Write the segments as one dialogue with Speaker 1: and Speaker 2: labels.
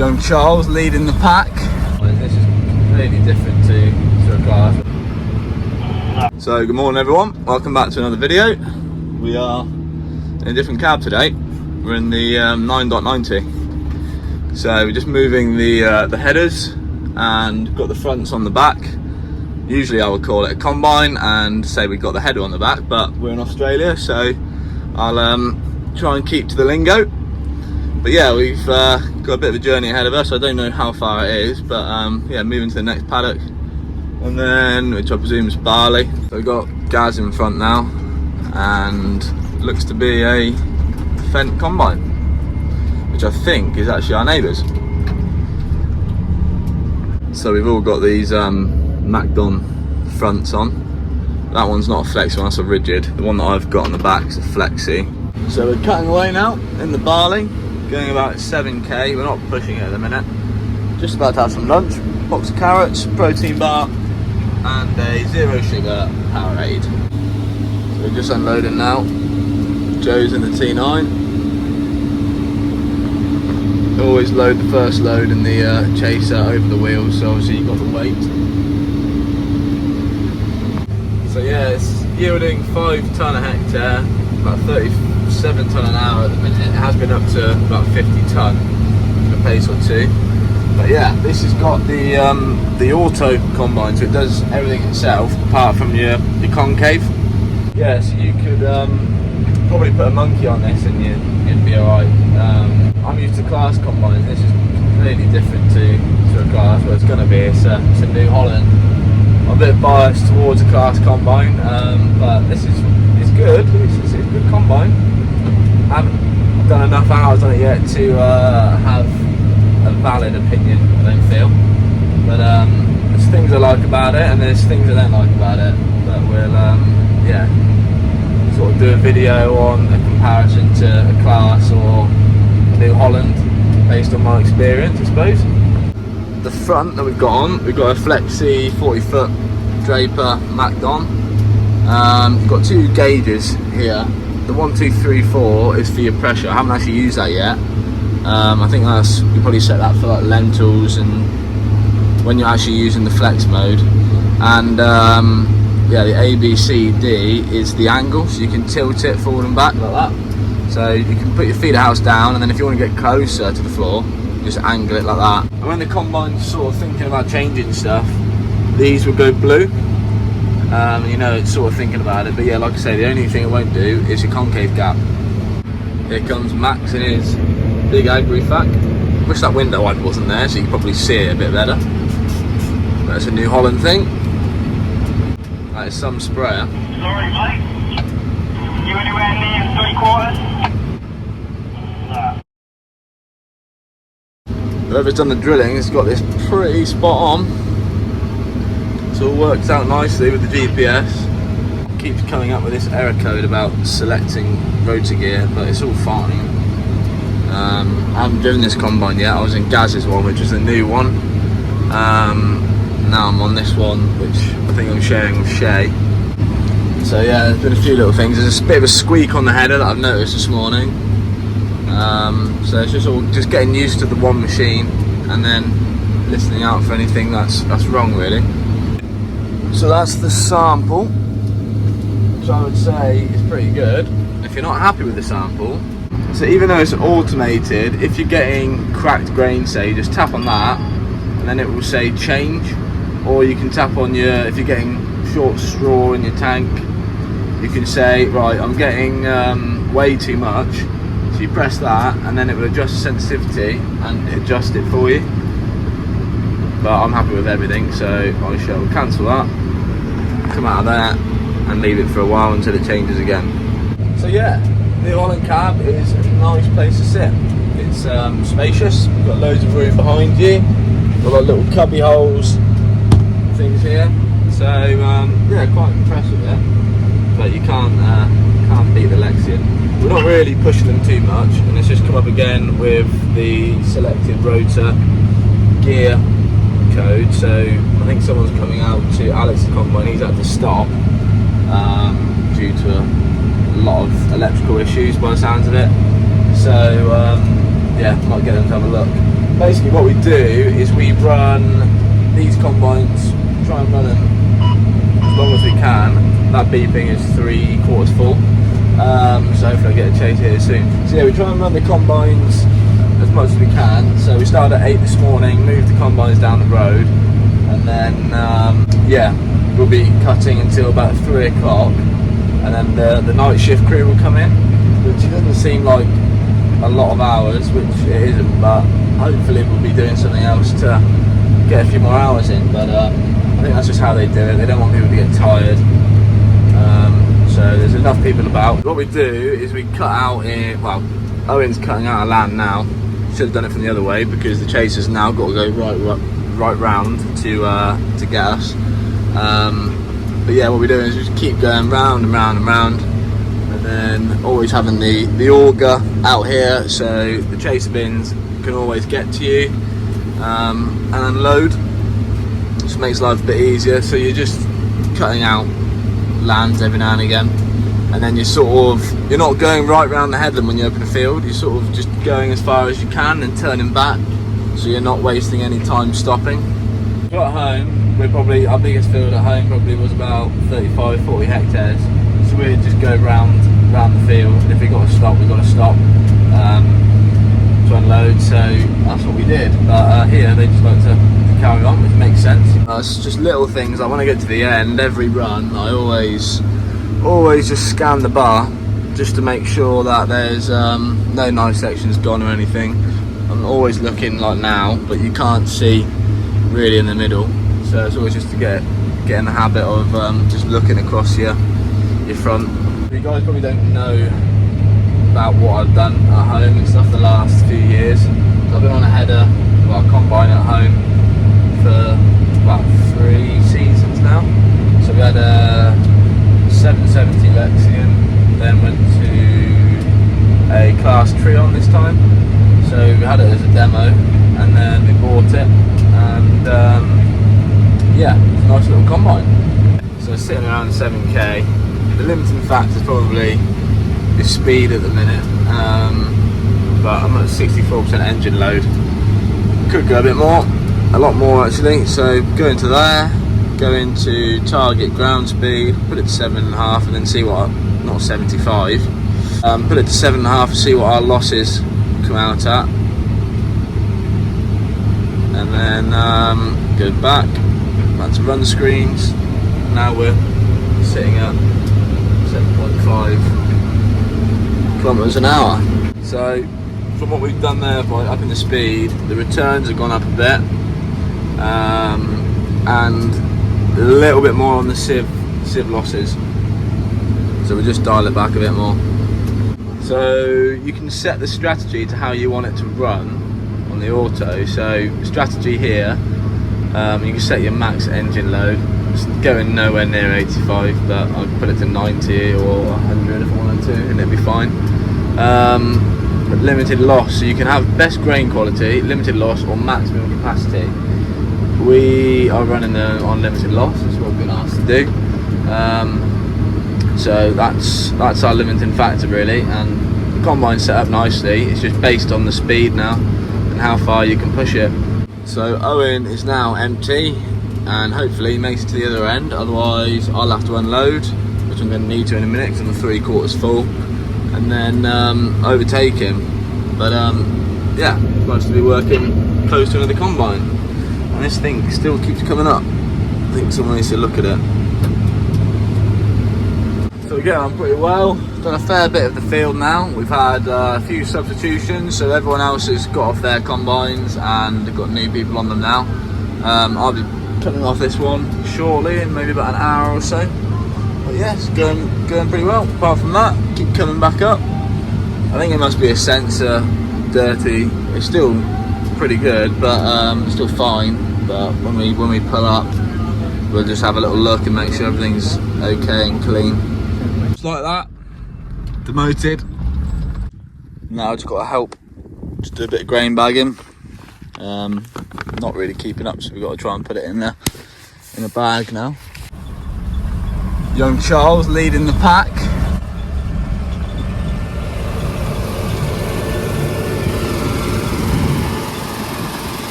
Speaker 1: young Charles leading the pack. This is completely different to a class. So good morning everyone, welcome back to another video. We are in a different cab today. We're in the 9.90. So we're just moving the headers and got the fronts on the back. Usually I would call it a combine and say we got the header on the back, but we're in Australia, so I'll try and keep to the lingo. But yeah, we've got a bit of a journey ahead of us. I don't know how far it is, but yeah, moving to the next paddock, and then, which I presume is Barley. So we've got Gaz in front now, and looks to be a Fendt combine, which I think is actually our neighbours. So we've all got these Macdon fronts on. That one's not a flexi one, that's a rigid. The one that I've got on the back is a flexi. So we're cutting away now in the Barley, going about 7k. We're not pushing it at the minute. Just about to have some lunch. Box of carrots, protein bar, and a zero sugar Powerade. So we're just unloading now. Joe's in the T9. Always load the first load in the chaser over the wheels, so obviously you've got the weight. So yeah, it's yielding 5 tonne a hectare, about 37 tonne an hour at the minute. It has been up to about 50 tonne in a pace or two. But yeah, this has got the auto combine, so it does everything itself apart from your concave. Yeah, so you could probably put a monkey on this and you'd be alright. I'm used to class combines. This is completely different to a class. Well, it's going to be. It's a New Holland. I'm a bit biased towards a class combine, but this is good. It's a good combine. I haven't done enough hours on it yet to have a valid opinion, I don't feel. But there's things I like about it, and there's things I don't like about it. But we'll yeah, sort of do a video on a comparison to a class or New Holland based on my experience, I suppose. The front that we've got on, we've got a flexi 40-foot Draper Macdon. You've got 2 gauges here. The 1, 2, 3, 4 is for your pressure. I haven't actually used that yet. I think you probably set that for like lentils and when you're actually using the flex mode. And yeah, the A, B, C, D is the angle, so you can tilt it forward and back like that. So you can put your feeder house down, and then if you want to get closer to the floor, just angle it like that. And when the combine's sort of thinking about changing stuff, these will go blue. You know, it's sort of thinking about it. But yeah, like I say, the only thing it won't do is your concave gap. Here comes Max in his big agri fac. Wish that window wiper wasn't there, so you can probably see it a bit better. That's a New Holland thing. That is some sprayer.
Speaker 2: Sorry, mate. You anywhere near 3/4?
Speaker 1: Whoever's done the drilling has got this pretty spot on. It all works out nicely with the GPS. Keeps coming up with this error code about selecting rotor gear, but it's all fine. I haven't driven this combine yet. I was in Gaz's one, which is the new one. Now I'm on this one, which I think I'm sharing with Shay. So yeah, there's been a few little things. There's a bit of a squeak on the header that I've noticed this morning. So it's just getting used to the one machine and then listening out for anything that's wrong really. So that's the sample, which I would say is pretty good. If you're not happy with the sample, so even though it's automated, if you're getting cracked grain, say, just tap on that and then it will say change. Or you can tap on if you're getting short straw in your tank, you can say, right, I'm getting way too much. So you press that and then it will adjust the sensitivity and adjust it for you. But I'm happy with everything, so I shall cancel that, come out of there and leave it for a while until it changes again. So yeah, the Holland cab is a nice place to sit. It's spacious, you've got loads of room behind you, got like little cubby holes, things here. So yeah, quite impressed with it. But you can't beat the Lexian. We're not really pushing them too much, and it's just come up again with the selected rotor gear code. So I think someone's coming out to Alex's combine. He's had to stop due to a lot of electrical issues by the sounds of it. So yeah, might get them to have a look. basically what we do is we run these combines, try and run them as long as we can. That beeping is 3/4 full, so hopefully I get a chase here soon. So yeah, we try and run the combines as much as we can. So we started at 8 this morning, moved the combines down the road, and then yeah, we'll be cutting until about 3 o'clock, and then the night shift crew will come in, which doesn't seem like a lot of hours, which it isn't, but hopefully we'll be doing something else to get a few more hours in. But I think that's just how they do it. They don't want people to get tired, so there's enough people about. What we do is we cut out well, Owen's cutting out a land now. Should have done it from the other way because the chaser's now got to go right round to get us. But yeah, what we're doing is just keep going round and round and round, and then always having the auger out here so the chaser bins can always get to you and unload. Just makes life a bit easier. So you're just cutting out lands every now and again, and then you're not going right round the headland when you open a field. You're sort of just going as far as you can and turning back, so you're not wasting any time stopping. So at home, our biggest field at home probably was about 35-40 hectares. So we'd just go round the field, and if we got to stop, we got to stop to unload. So that's what we did. But here they just like to carry on, which makes sense. It's just little things. Like when I get to the end, every run, I always just scan the bar just to make sure that there's no knife sections gone or anything. I'm always looking like now, but you can't see really in the middle, so it's always just to get in the habit of just looking across your front. You guys probably don't know about what I've done at home and stuff the last few years. I've been on a header, well, a combine at home for about 3 seasons now. So we had a 770 Lexium, then went to a class Trion this time. So we had it as a demo, and then we bought it, and yeah, it's a nice little combine. So sitting around 7k. The limiting factor is probably the speed at the minute, but I'm at 64% engine load. Could go a bit more, a lot more actually. So go into there, go into target ground speed, put it to 7.5, and then see what, not 75, put it to 7.5 and see what our losses come out at, and then go back to run screens. Now we're sitting at 7.5 kilometers an hour. So from what we've done there by upping the speed, the returns have gone up a bit, and a little bit more on the sieve losses. So we'll just dial it back a bit more. So you can set the strategy to how you want it to run on the auto. So strategy here, you can set your max engine load. It's going nowhere near 85, but I'll put it to 90 or 100 if I wanted to, and it'd be fine. Limited loss, so you can have best grain quality, limited loss, or maximum capacity. We are running them on limited loss. That's what we've been asked to do. So that's our limiting factor really, and the combine's set up nicely. It's just based on the speed now and how far you can push it. So Owen is now empty, and hopefully he makes it to the other end. Otherwise I'll have to unload, which I'm going to need to in a minute because I'm 3/4 full, and then overtake him. But yeah, it's nice to be working close to another combine, and this thing still keeps coming up. I think someone needs to look at it. So we're getting on pretty well. Done a fair bit of the field now. We've had a few substitutions, so everyone else has got off their combines and they've got new people on them now. I'll be cutting off this one shortly in maybe about an hour or so. But yeah, it's going pretty well. Apart from that, keep coming back up. I think it must be a sensor dirty. It's still pretty good, but it's still fine. But when we pull up, we'll just have a little look and make sure everything's okay and clean. Just like that, demoted. Now I've just got to help just do a bit of grain bagging. Not really keeping up, so we've got to try and put it in a bag now. Young Charles leading the pack.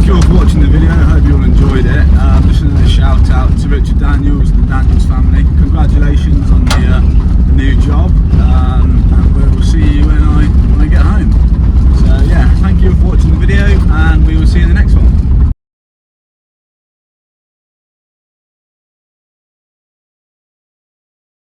Speaker 3: thank you all for watching the video. I hope you all enjoyed it. Just another shout out to Richard Daniels and the Daniels family. Congratulations on